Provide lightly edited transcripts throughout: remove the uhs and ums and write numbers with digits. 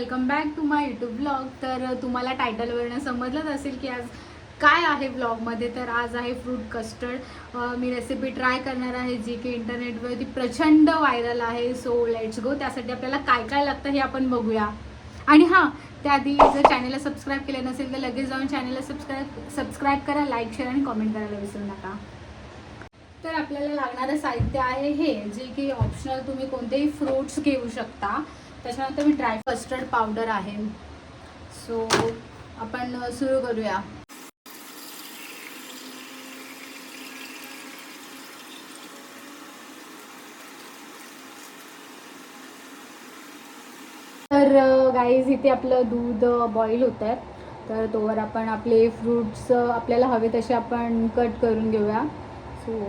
Welcome back to my YouTube blog. तर तुम्हाला टायटलवरनं समजलंच असेल की आज काय आहे ब्लॉगमध्ये। तर आज आहे फ्रूट कस्टर्ड। मी रेसिपी ट्राय करणार आहे जी की इंटरनेटवरती प्रचंड व्हायरल आहे। So let's go. त्यासाठी आपल्याला काय काय लागतं हे आपण बघूया। आणि हां, त्याआधी जर चॅनलला सबस्क्राईब केलं नसेल तर लगेच जाऊन चॅनलला सबस्क्राईब करा, लाईक शेअर आणि कमेंट करायला विसरू नका। तर आपल्याला लागणारं साहित्य आहे हे, जे की ऑप्शनल, तुम्ही कोणतेही फ्रूट्स घेऊ शकता। त्याच्यानंतर मी ड्राय कस्टर्ड पावडर आहे। सो आपण सुरू करूया। तर गाईज इथे आपलं दूध बॉईल होत आहे। तर तोवर आपण आपले फ्रूट्स आपल्याला हवे तसे आपण कट करून घेऊया। सो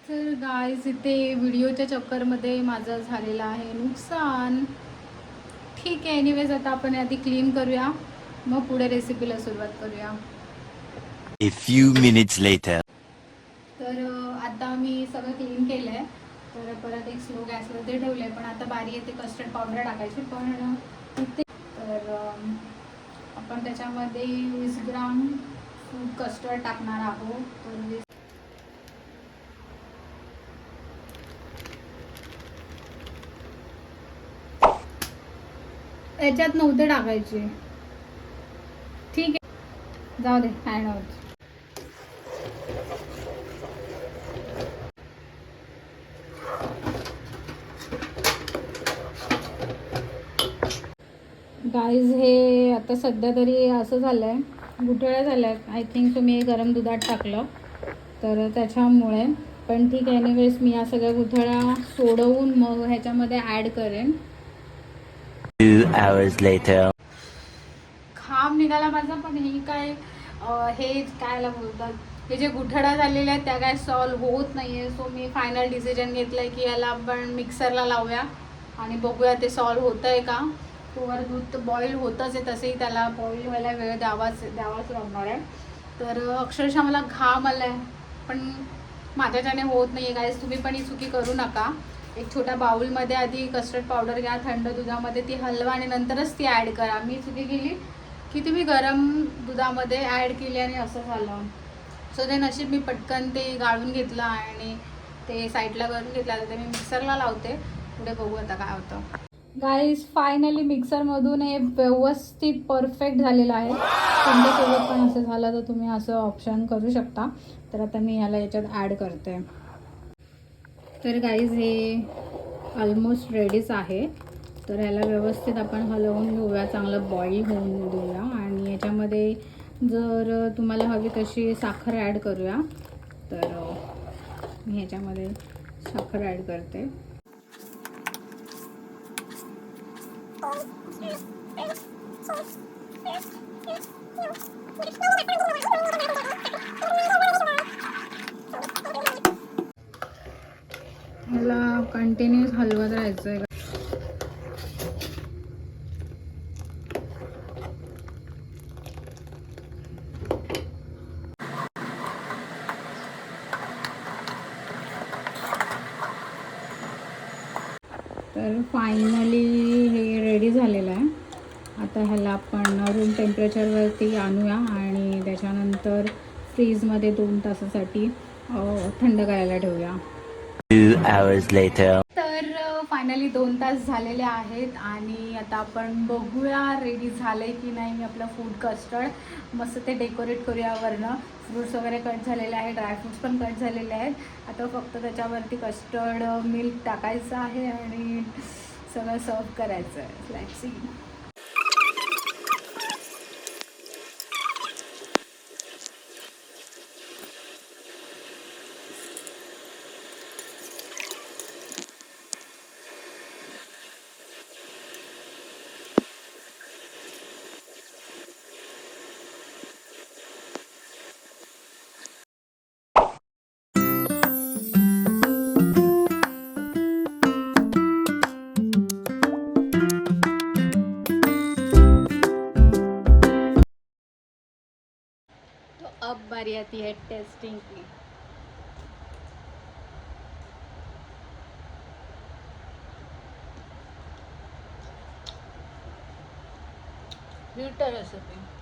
तर गाईज इथे व्हिडिओच्या चक्करमध्ये माझं झालेलं आहे नुकसान। ठीक आहे, एनिवेज आता आपण आधी क्लीन करूया, मग पुढे रेसिपीला सुरुवात करूया। A few minutes later. तर आता मी सगळं क्लीन केलं आहे। तर परत एक स्लो गॅसवर ते ठेवलं आहे, पण आता बारी येते कस्टर्ड पावडर टाकायची। पण इथे तर आपण त्याच्यामध्ये 20 ग्राम फ्रूट कस्टर्ड टाकणार आहोत। तर याच्यात नव्हते टाकायचे, ठीक आहे, जाऊ दे, काय नव्हतं। गाईज हे आता सध्या तरी असं झालं आहे, गुठळ्या झाल्या आहेत। आय थिंक तुम्ही गरम दुधात टाकलं तर त्याच्यामुळे। पण ठीक आहे, एनिवेज मी या सगळ्या गुठळ्या सोडवून मग ह्याच्यामध्ये ॲड करेन। 2 hours later. खांब निघाला माझा, पण ही काय हे कायला बोलतात, हे जे गुठळ्या झालेल्या आहेत त्या काय सॉल्व होत नाही आहे। सो मी फायनल डिसिजन घेतलं आहे की याला आपण मिक्सरला लावूया आणि बघूया ते सॉल्व होतं आहे का। तोवर दूध बॉईल होतच आहे, तसेही त्याला बॉईल व्हायला वेळ द्यावाच लागणार आहे। तर अक्षरशः मला घाम आला आहे, पण माझ्याच्याने होत नाही आहे। गाईज तुम्ही पण ही चुकी करू नका। एक छोट्या बाउलमध्ये आधी कस्टर्ड पावडर घ्या, थंड दुधामध्ये ती हलवा आणि नंतरच ती ॲड करा। मी चुकी केली की तुम्ही गरम दुधामध्ये ॲड केली आणि असं झालं। सो ते नशीब मी पटकन ते गाळून घेतलं आणि ते साईडला करून घेतलं। आता ते मी मिक्सरला लावते, पुढे बघू आता काय होतं। गाईज फायनली मिक्सरमधून हे व्यवस्थित परफेक्ट झालेलं आहे। तुमच्यासोबत पण असं झालं तर तुम्ही असं ऑप्शन करू शकता। तर आता मी ह्याला याच्यात ॲड करते। तर गाईज हे ऑलमोस्ट रेडीच आहे। तर ह्याला व्यवस्थित आपण हलवून घेऊया, चांगलं बॉईल होऊन देऊया। आणि याच्यामध्ये जर तुम्हाला हवी तशी साखर ॲड करूया। तर मी ह्याच्यामध्ये साखर ॲड करते। ह्याला कंटिन्यूस हलवत राहायचं आहे। तर फायनली हे रेडी झालेलं आहे। आता ह्याला आपण रूम टेम्परेचरवरती आणूया आणि त्याच्यानंतर फ्रीजमध्ये 2 तासासाठी थंड करायला ठेवूया। 2 hours later. तर फायनली 2 तास झालेले आहेत आणि आता आपण बघूया रेडी झालं आहे की नाही आपलं फूड कस्टर्ड। मस्त ते डेकोरेट करूया, वरनं फ्रूट्स वगैरे कट झालेले आहेत, ड्रायफ्रूट्स पण कट झालेले आहेत। आता फक्त त्याच्यावरती कस्टर्ड मिल्क टाकायचं आहे आणि सगळं सर्व करायचं आहे। Let's see. बारी आती है टेस्टिंग की. रेसिपी